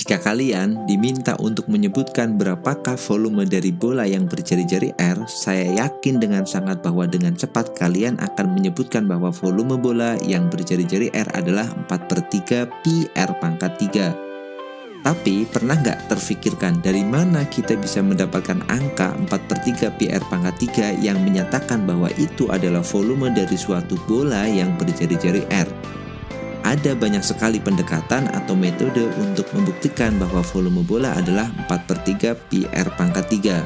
Jika kalian diminta untuk menyebutkan berapakah volume dari bola yang berjari-jari R, saya yakin dengan sangat bahwa dengan cepat kalian akan menyebutkan bahwa volume bola yang berjari-jari R adalah 4/3 pi R pangkat 3. Tapi pernah nggak terfikirkan dari mana kita bisa mendapatkan angka 4/3 pi R pangkat 3 yang menyatakan bahwa itu adalah volume dari suatu bola yang berjari-jari R? Ada banyak sekali pendekatan atau metode untuk membuktikan bahwa volume bola adalah 4/3 pi R pangkat 3.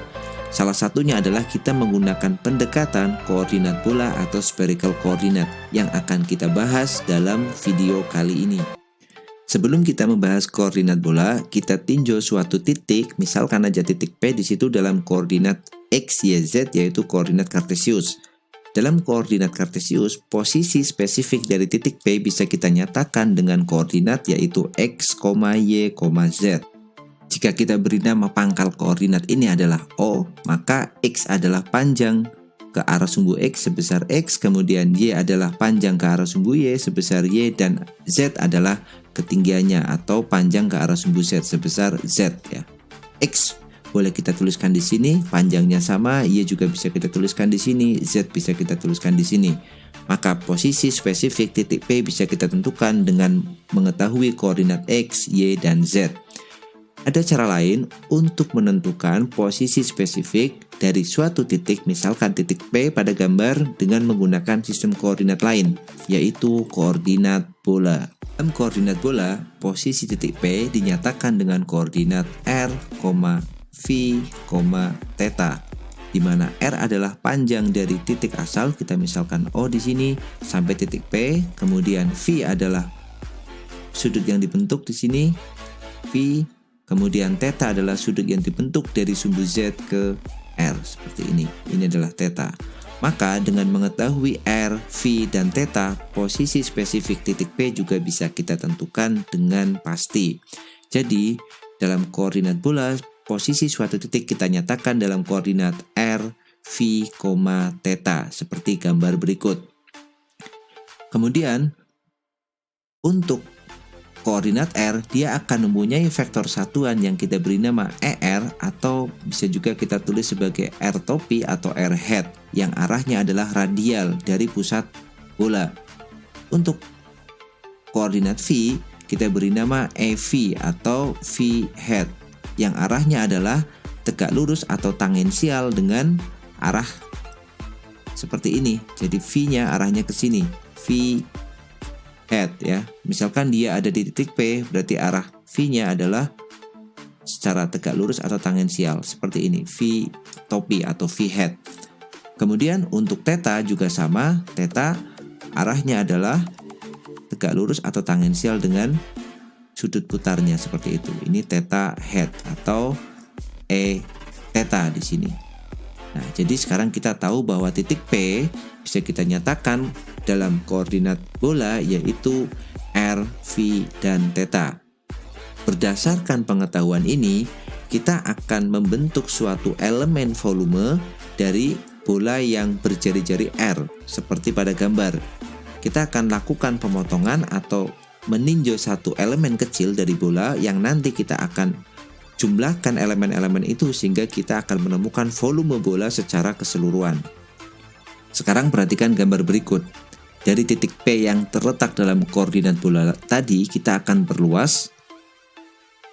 Salah satunya adalah kita menggunakan pendekatan koordinat bola atau spherical coordinate yang akan kita bahas dalam video kali ini. Sebelum kita membahas koordinat bola, kita tinjau suatu titik, misalkan aja titik P di situ dalam koordinat X, Y, Z yaitu koordinat kartesius. Dalam koordinat kartesius, posisi spesifik dari titik P bisa kita nyatakan dengan koordinat yaitu X, Y, Z. Jika kita beri nama pangkal koordinat ini adalah O, maka X adalah panjang ke arah sumbu X sebesar X, kemudian Y adalah panjang ke arah sumbu Y sebesar Y, dan Z adalah ketinggiannya atau panjang ke arah sumbu Z sebesar Z ya. X boleh kita tuliskan di sini, panjangnya sama, Y juga bisa kita tuliskan di sini, Z bisa kita tuliskan di sini. Maka posisi spesifik titik P bisa kita tentukan dengan mengetahui koordinat X, Y, dan Z. Ada cara lain untuk menentukan posisi spesifik dari suatu titik, misalkan titik P pada gambar dengan menggunakan sistem koordinat lain, yaitu koordinat bola. Dalam koordinat bola, posisi titik P dinyatakan dengan koordinat R, V, theta, di mana R adalah panjang dari titik asal, kita misalkan O di sini sampai titik P, kemudian V adalah sudut yang dibentuk di sini, V, kemudian theta adalah sudut yang dibentuk dari sumbu Z ke R seperti ini. Ini adalah theta. Maka dengan mengetahui R, V, dan theta, posisi spesifik titik P juga bisa kita tentukan dengan pasti. Jadi, dalam koordinat bola, posisi suatu titik kita nyatakan dalam koordinat R, V, theta, seperti gambar berikut. Kemudian, untuk koordinat R, dia akan mempunyai vektor satuan yang kita beri nama ER, atau bisa juga kita tulis sebagai R topi atau R head, yang arahnya adalah radial dari pusat bola. Untuk koordinat V, kita beri nama EV atau V head, yang arahnya adalah tegak lurus atau tangensial dengan arah seperti ini. Jadi V-nya arahnya ke sini, V head ya. Misalkan dia ada di titik P, berarti arah V-nya adalah secara tegak lurus atau tangensial seperti ini, V topi atau V head. Kemudian untuk theta juga sama, theta arahnya adalah tegak lurus atau tangensial dengan sudut putarnya seperti itu. Ini theta head atau E theta di sini. Nah, jadi sekarang kita tahu bahwa titik P bisa kita nyatakan dalam koordinat bola yaitu R, V, dan theta. Berdasarkan pengetahuan ini, kita akan membentuk suatu elemen volume dari bola yang berjari-jari R seperti pada gambar. Kita akan lakukan pemotongan atau meninjau satu elemen kecil dari bola yang nanti kita akan jumlahkan elemen-elemen itu sehingga kita akan menemukan volume bola secara keseluruhan. Sekarang perhatikan gambar berikut. Dari titik P yang terletak dalam koordinat bola tadi, kita akan perluas.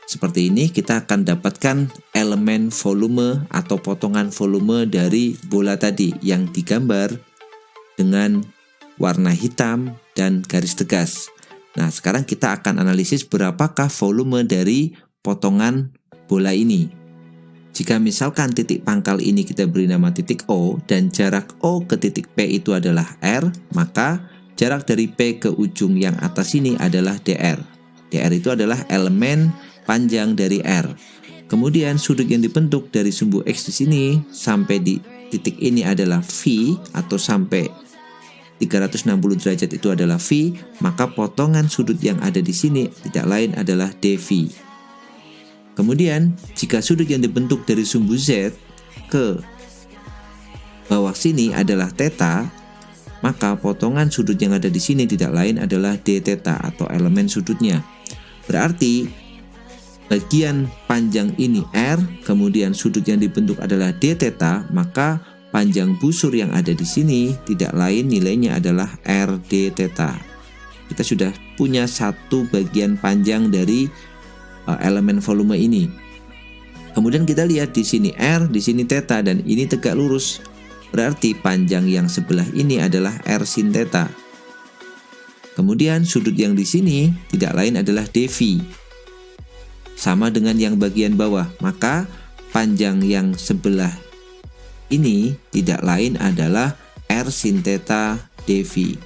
Seperti ini, kita akan dapatkan elemen volume atau potongan volume dari bola tadi yang digambar dengan warna hitam dan garis tegas. Nah, sekarang kita akan analisis berapakah volume dari potongan bola ini. Jika misalkan titik pangkal ini kita beri nama titik O dan jarak O ke titik P itu adalah R, maka jarak dari P ke ujung yang atas ini adalah DR. DR itu adalah elemen panjang dari R. Kemudian sudut yang dibentuk dari sumbu X di sini sampai di titik ini adalah V atau sampai 360 derajat itu adalah V, maka potongan sudut yang ada di sini tidak lain adalah dV. Kemudian, jika sudut yang dibentuk dari sumbu Z ke bawah sini adalah theta, maka potongan sudut yang ada di sini tidak lain adalah d theta atau elemen sudutnya. Berarti bagian panjang ini R, kemudian sudut yang dibentuk adalah d theta, maka panjang busur yang ada di sini tidak lain nilainya adalah R d theta. Kita sudah punya satu bagian panjang dari elemen volume ini. Kemudian kita lihat di sini R, di sini theta, dan ini tegak lurus. Berarti panjang yang sebelah ini adalah R sin theta. Kemudian sudut yang di sini tidak lain adalah dV. Sama dengan yang bagian bawah, maka panjang yang sebelah ini tidak lain adalah R sin theta dV.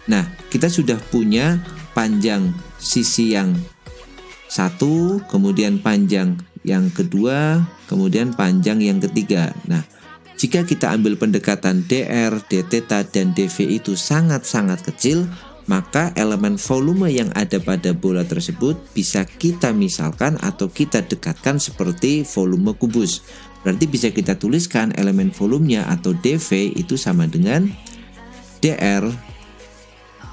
Nah, kita sudah punya panjang sisi yang satu, kemudian panjang yang kedua, kemudian panjang yang ketiga. Nah, jika kita ambil pendekatan dr, d theta, dan dv itu sangat-sangat kecil, maka elemen volume yang ada pada bola tersebut bisa kita misalkan atau kita dekatkan seperti volume kubus. Berarti bisa kita tuliskan elemen volumenya atau dv itu sama dengan dr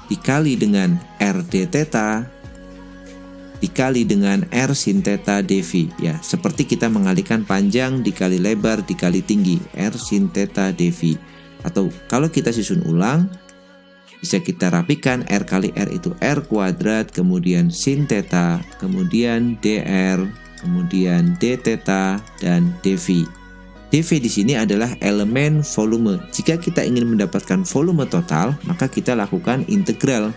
dikali dengan r d theta dikali dengan r sin theta dv. Ya, seperti kita mengalihkan panjang dikali lebar dikali tinggi, r sin theta dv. Atau kalau kita susun ulang, bisa kita rapikan, r kali r itu r kuadrat, kemudian sin theta, kemudian dr, kemudian d theta, dan dv. dv di sini adalah elemen volume. Jika kita ingin mendapatkan volume total, maka kita lakukan integral.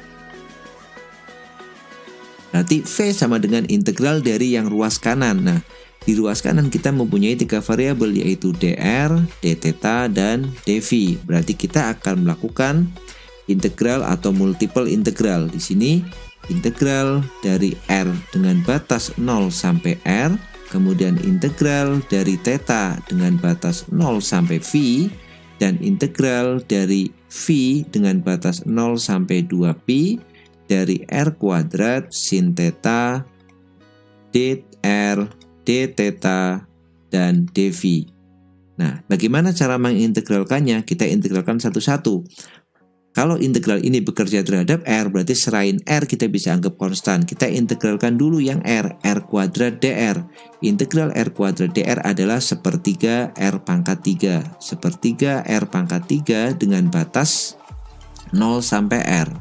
Berarti V sama dengan integral dari yang ruas kanan. Nah, di ruas kanan kita mempunyai 3 variabel, yaitu dr, d theta, dan dv. Berarti kita akan melakukan integral atau multiple integral. Di sini integral dari r dengan batas 0 sampai r, kemudian integral dari theta dengan batas 0 sampai v, dan integral dari v dengan batas 0 sampai 2pi dari r kuadrat sin theta dr, d theta, dan dv. Nah, bagaimana cara mengintegralkannya? Kita integralkan satu-satu. Kalau integral ini bekerja terhadap R, berarti selain R kita bisa anggap konstan. Kita integralkan dulu yang R kuadrat dr. Integral R kuadrat dr adalah sepertiga R pangkat 3. Sepertiga R pangkat 3 dengan batas 0 sampai R.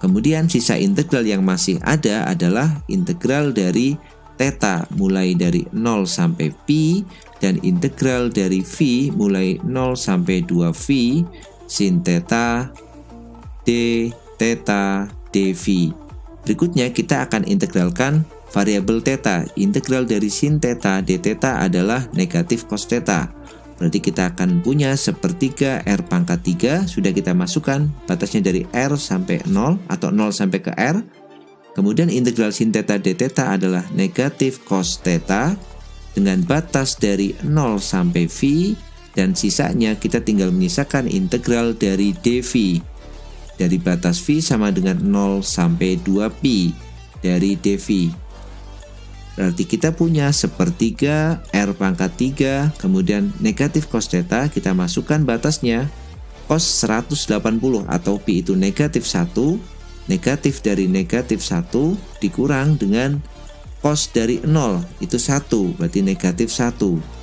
Kemudian sisa integral yang masih ada adalah integral dari theta mulai dari 0 sampai pi, dan integral dari v mulai 0 sampai 2v sin theta d theta dv. Berikutnya kita akan integralkan variabel theta. Integral dari sin theta d theta adalah negatif cos theta. Berarti kita akan punya sepertiga R pangkat 3. Sudah kita masukkan batasnya dari R sampai 0 atau 0 sampai ke R. Kemudian integral sin theta d theta adalah negatif cos theta dengan batas dari 0 sampai v. Dan sisanya kita tinggal menyisakan integral dari dv. Dari batas v sama dengan 0 sampai 2pi dari dv. Berarti kita punya sepertiga R pangkat 3, kemudian negatif cos theta, kita masukkan batasnya cos 180 atau pi itu negatif 1. Negatif dari negatif 1 dikurang dengan cos dari 0, itu 1, berarti negatif 1.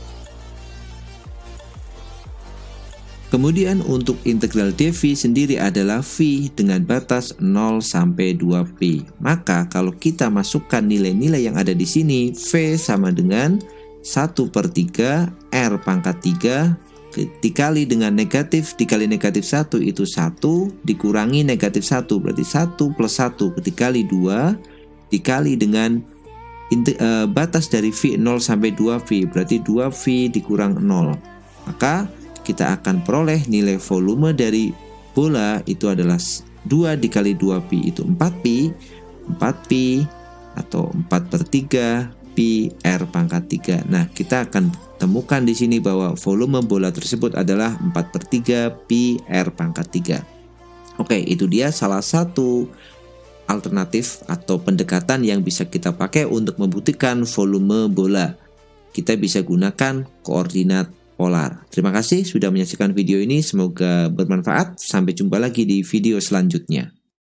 Kemudian untuk integral dv sendiri adalah v dengan batas 0 sampai 2pi. Maka kalau kita masukkan nilai-nilai yang ada di sini, v sama dengan 1/3 R pangkat 3 dikali dengan negatif dikali negatif 1 itu 1 dikurangi negatif 1, berarti 1 plus 1 dikali 2 dikali dengan batas dari v 0 sampai 2v, berarti 2v dikurang 0. Maka kita akan peroleh nilai volume dari bola itu adalah 2 dikali 2pi itu 4pi, 4pi atau 4/3 pi R pangkat 3. Nah, kita akan temukan di sini bahwa volume bola tersebut adalah 4/3 pi R pangkat 3. Oke, itu dia salah satu alternatif atau pendekatan yang bisa kita pakai untuk membuktikan volume bola. Kita bisa gunakan koordinat polar. Terima kasih sudah menyaksikan video ini, semoga bermanfaat. Sampai jumpa lagi di video selanjutnya.